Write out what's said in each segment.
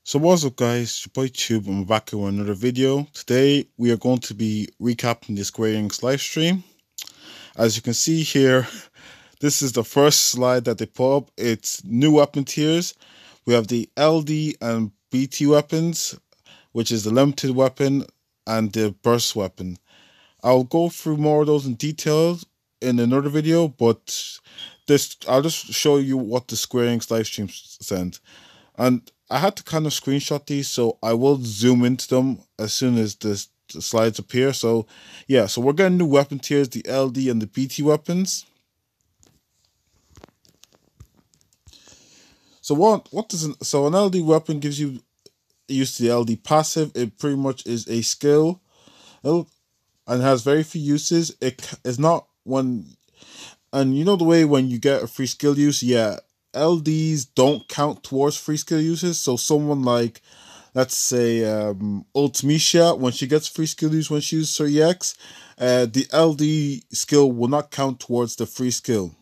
So what's up guys, your boy Tube, I'm back with another video. Today we are going to be recapping the SQEX live stream. As you can see here, this is the first slide that they put up. It's new weapon tiers. We have the LD and BT weapons, which is the limited weapon and the burst weapon. I'll go through more of those in detail in another video, but I'll just show you what the SQEX live stream sent. And I had to kind of screenshot these, so I will zoom into them as soon as the slides appear. So yeah, so we're getting new weapon tiers, the LD and the BT weapons. So so an LD weapon gives you use the LD passive. It pretty much is a skill, and has very few uses. It is not when, and you know the way when you get a free skill use, yeah, LDs don't count towards free skill uses. So someone like, let's say, Ultimecia, when she gets free skill use when she uses her EX, the LD skill will not count towards the free skill.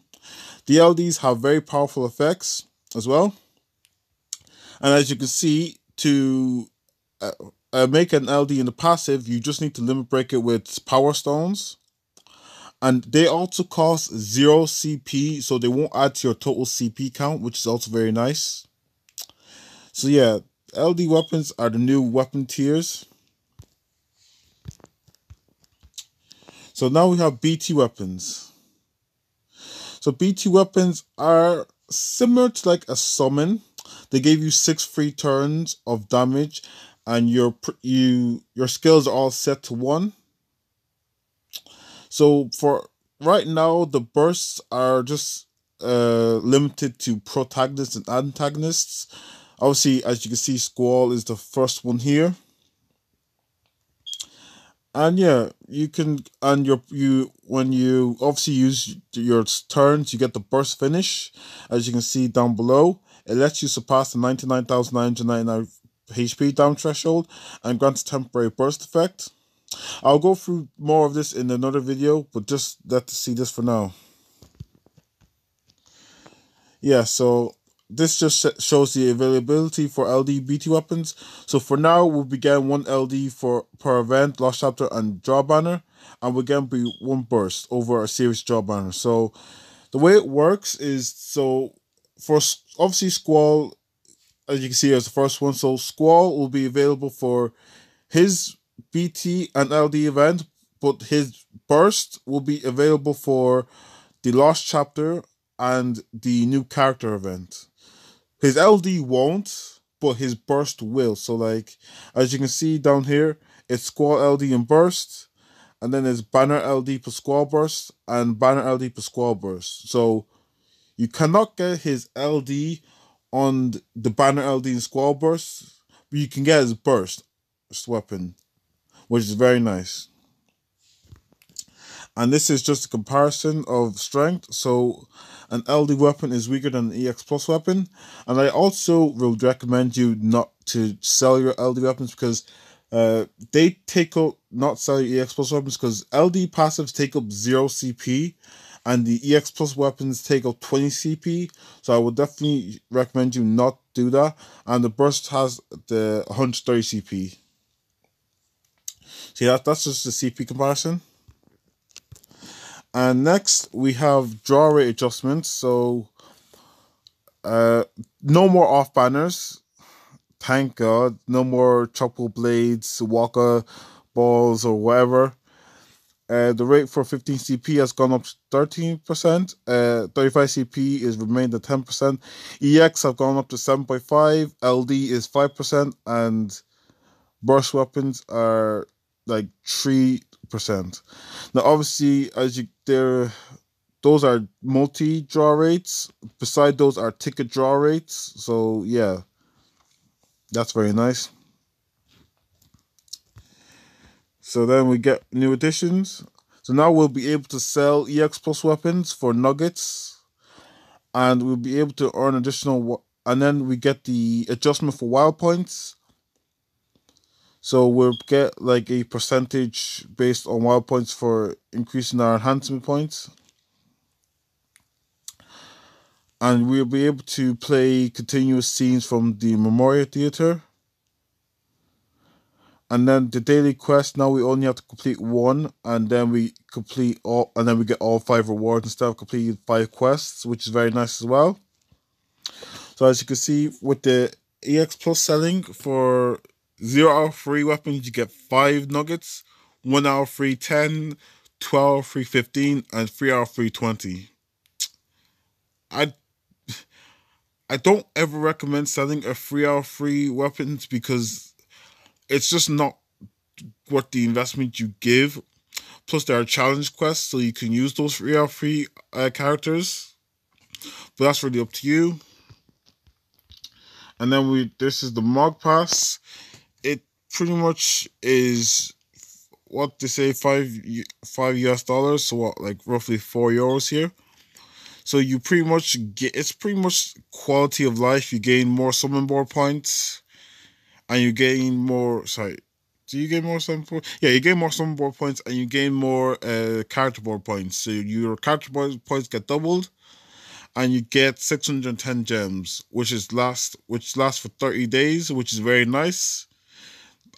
The LDs have very powerful effects as well. And as you can see, to make an LD in the passive, you just need to limit break it with power stones. And they also cost 0 CP, so they won't add to your total CP count, which is also very nice. So yeah, LD weapons are the new weapon tiers. So now we have BT weapons. So BT weapons are similar to like a summon. They gave you 6 free turns of damage, and your skills are all set to 1. So for right now, the bursts are just limited to protagonists and antagonists. Obviously, as you can see, Squall is the first one here. And yeah, you can, and when you obviously use your turns, you get the burst finish. As you can see down below, it lets you surpass the 99,999 HP down threshold and grants a temporary burst effect. I'll go through more of this in another video, but just let's see this for now. Yeah, so this just shows the availability for LD BT weapons. So for now, we'll be getting 1 LD per event, Lost Chapter, and Draw Banner, and we're going to be 1 burst over a series Draw Banner. So the way it works is, so for obviously Squall, as you can see, as the first one. So Squall will be available for his BT and LD event, but his burst will be available for the Lost Chapter and the new character event. His LD won't, but his burst will. So like, as you can see down here, it's Squall LD and burst, and then it's Banner LD plus Squall burst and Banner LD plus Squall burst. So you cannot get his LD on the Banner LD and Squall burst, but you can get his burst weapon, which is very nice. And this is just a comparison of strength. So an LD weapon is weaker than an EX plus weapon. And I also would recommend you not to sell your LD weapons, because they take up, not sell your EX plus weapons, because LD passives take up 0 CP and the EX plus weapons take up 20 CP. So I would definitely recommend you not do that. And the burst has the 130 CP. See, that's just the CP comparison. And next we have draw rate adjustments. So no more off banners, thank God. No more choppable blades, walker balls, or whatever. The rate for 15 CP has gone up to 13%. 35 CP is remained at 10%. EX have gone up to 7.5. LD is 5%, and burst weapons are like 3%. Now, obviously, those are multi draw rates. Beside those are ticket draw rates. So yeah, that's very nice. So then we get new additions. So now we'll be able to sell EX plus weapons for nuggets, and we'll be able to earn additional. And then we get the adjustment for wild points. So we'll get like a percentage based on wild points for increasing our enhancement points. And we'll be able to play continuous scenes from the Memorial Theater. And then the daily quest, now we only have to complete one, and then we complete all, and then we get all 5 rewards instead of completing 5 quests, which is very nice as well. So as you can see, with the EX Plus selling for 0 hour free weapons, you get 5 nuggets, 1 hour free 10, 12 free 15, and 3 hour free 20. I I don't ever recommend selling a 3 hour free weapons because it's just not worth the investment you give. Plus, there are challenge quests, so you can use those 3 hour free characters. But that's really up to you. And then this is the Mog Pass. It pretty much is what they say, five US dollars, so what, like roughly €4 here. So you pretty much get, it's pretty much quality of life. You gain more summon board points, and you gain more. Sorry, do you gain more summon board? Yeah, you gain more summon board points, and you gain more character board points. So your character board points get doubled, and you get 610 gems, which lasts for 30 days, which is very nice.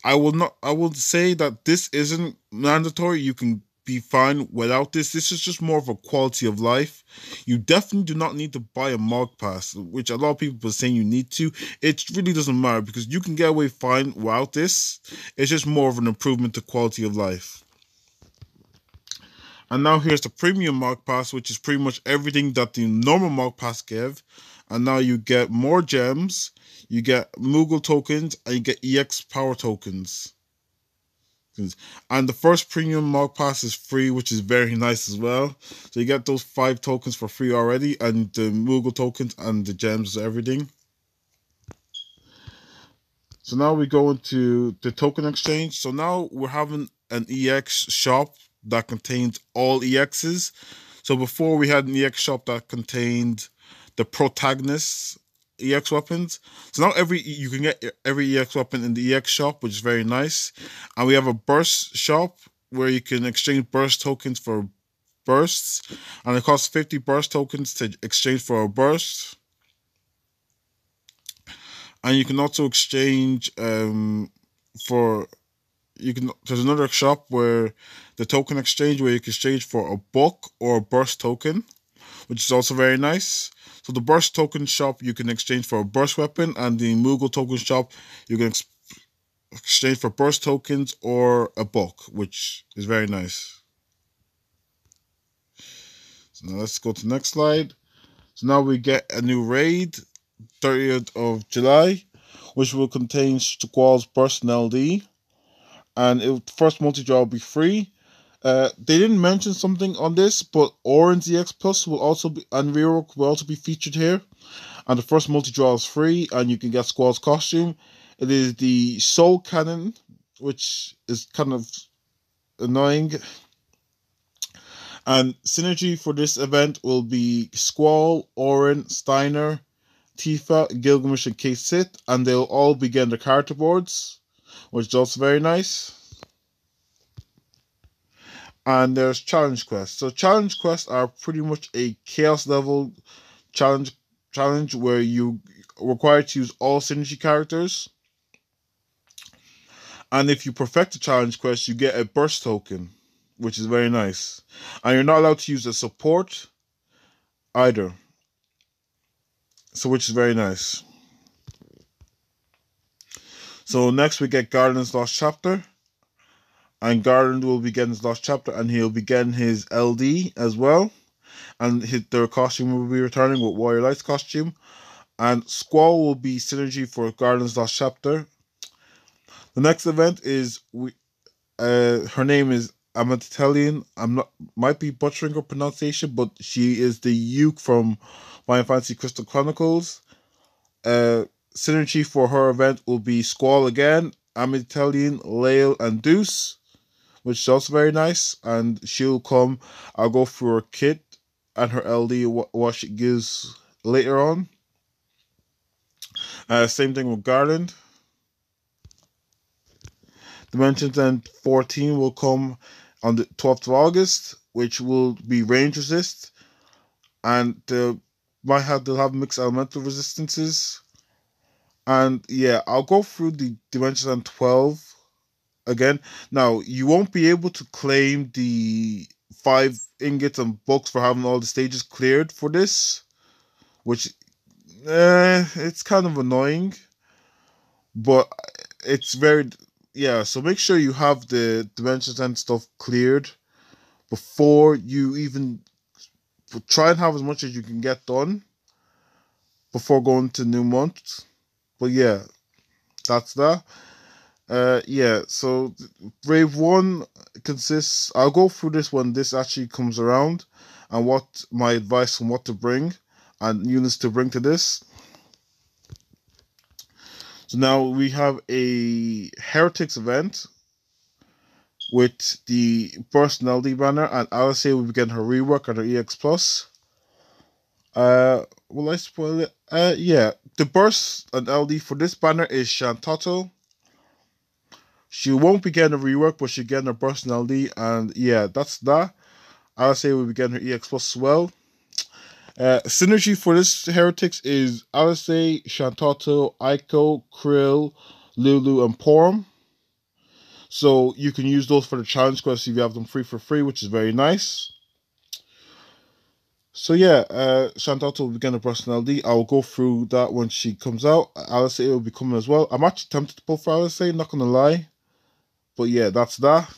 I will say that this isn't mandatory. You can be fine without this. This is just more of a quality of life. You definitely do not need to buy a Mog Pass, which a lot of people are saying you need to. It really doesn't matter because you can get away fine without this. It's just more of an improvement to quality of life. And now here's the premium Mog Pass, which is pretty much everything that the normal Mog Pass give. And now you get more gems, you get Moogle tokens, and you get EX power tokens. And the first premium Mog Pass is free, which is very nice as well. So you get those 5 tokens for free already, and the Moogle tokens and the gems, everything. So now we go into the token exchange. So now we're having an EX shop that contains all EXs. So before we had an EX shop that contained the protagonists EX weapons. So now you can get every EX weapon in the EX shop, which is very nice. And we have a burst shop where you can exchange burst tokens for bursts, and it costs 50 burst tokens to exchange for a burst. And you can also exchange there's another shop where the token exchange where you can exchange for a book or a burst token, which is also very nice. So the burst token shop you can exchange for a burst weapon, and the Moogle token shop you can exchange for burst tokens or a book, which is very nice. So now let's go to the next slide. So now we get a new raid, 30th of July, which will contain Squall's burst and LD. And the first multi-draw will be free. They didn't mention something on this, but Orange EX Plus will also be, and Rerock will also be featured here. And the first multi-draw is free, and you can get Squall's costume. It is the Soul Cannon, which is kind of annoying. And synergy for this event will be Squall, Orin, Steiner, Tifa, Gilgamesh, and K-Sit, and they'll all be getting their character boards, which is also very nice. And there's challenge quests. So challenge quests are pretty much a chaos level challenge where you are required to use all synergy characters. And if you perfect the challenge quest, you get a burst token, which is very nice. And you're not allowed to use a support either, so which is very nice. So next we get Garland's Lost Chapter. And Garland will be getting his Lost Chapter, and he'll be getting his LD as well. And their costume will be returning with Warrior Light's costume. And Squall will be synergy for Garland's Lost Chapter. The next event is her name is Amatelian. Might be butchering her pronunciation, but she is the Yuke from Final Fantasy Crystal Chronicles. Synergy for her event will be Squall again, Amatelian, Lael, and Deuce, which is also very nice. And she'll come. I'll go through her kit and her LD, what she gives later on. Same thing with Garland. Dimensions End 14 will come on the 12th of August, which will be range resist, and they'll have mixed elemental resistances. And yeah, I'll go through the Dimensions End 12 again. Now, you won't be able to claim the 5 ingots and books for having all the stages cleared for this, which it's kind of annoying, but it's very, yeah. So make sure you have the dimensions and stuff cleared before you even try and have as much as you can get done before going to new month. But yeah, that's that. Yeah, so Brave 1 consists, I'll go through this when this actually comes around, and what my advice on what to bring and units to bring to this. So now we have a Heretics event with the Burst and LD banner, and Alice will be getting her rework and her EX Plus. Will I spoil it? Yeah. The Burst and LD for this banner is Shantato. She won't be getting a rework, but she's getting her Burst and LD, and yeah, that's that. Alice will be getting her EX Plus as well. Synergy for this Heretics is Alice, Shantato, Aiko, Krill, Lulu, and Porum. So you can use those for the challenge quests if you have them free for free, which is very nice. So yeah, Shantato will be getting a personality. I'll go through that when she comes out. Alice will be coming as well. I'm actually tempted to pull for Alice, not gonna lie. But yeah, that's that.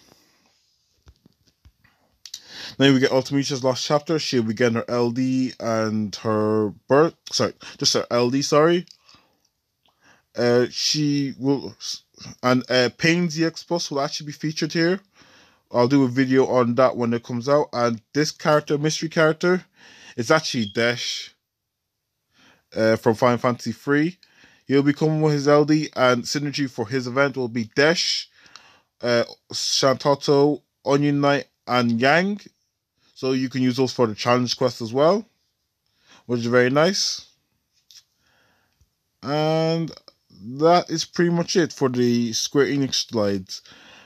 Then we get Ultimecia's Lost Chapter. She'll be getting her LD and her birth. Sorry, just her LD, sorry. She will, and Pain's EX Plus will actually be featured here. I'll do a video on that when it comes out. And this character, mystery character, is actually Desh from Final Fantasy 3. He'll be coming with his LD, and synergy for his event will be Desh, Shantato, Onion Knight, and Yang. So you can use those for the challenge quest as well, which is very nice. And that is pretty much it for the Square Enix slides.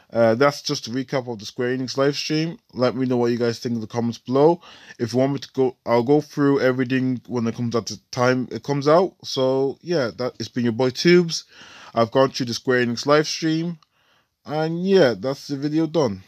That's just a recap of the Square Enix live stream. Let me know what you guys think in the comments below. If you want me to go, I'll go through everything when it comes out the time it comes out. So yeah, it's been your boy Tubes. I've gone through the Square Enix live stream, and yeah, that's the video done.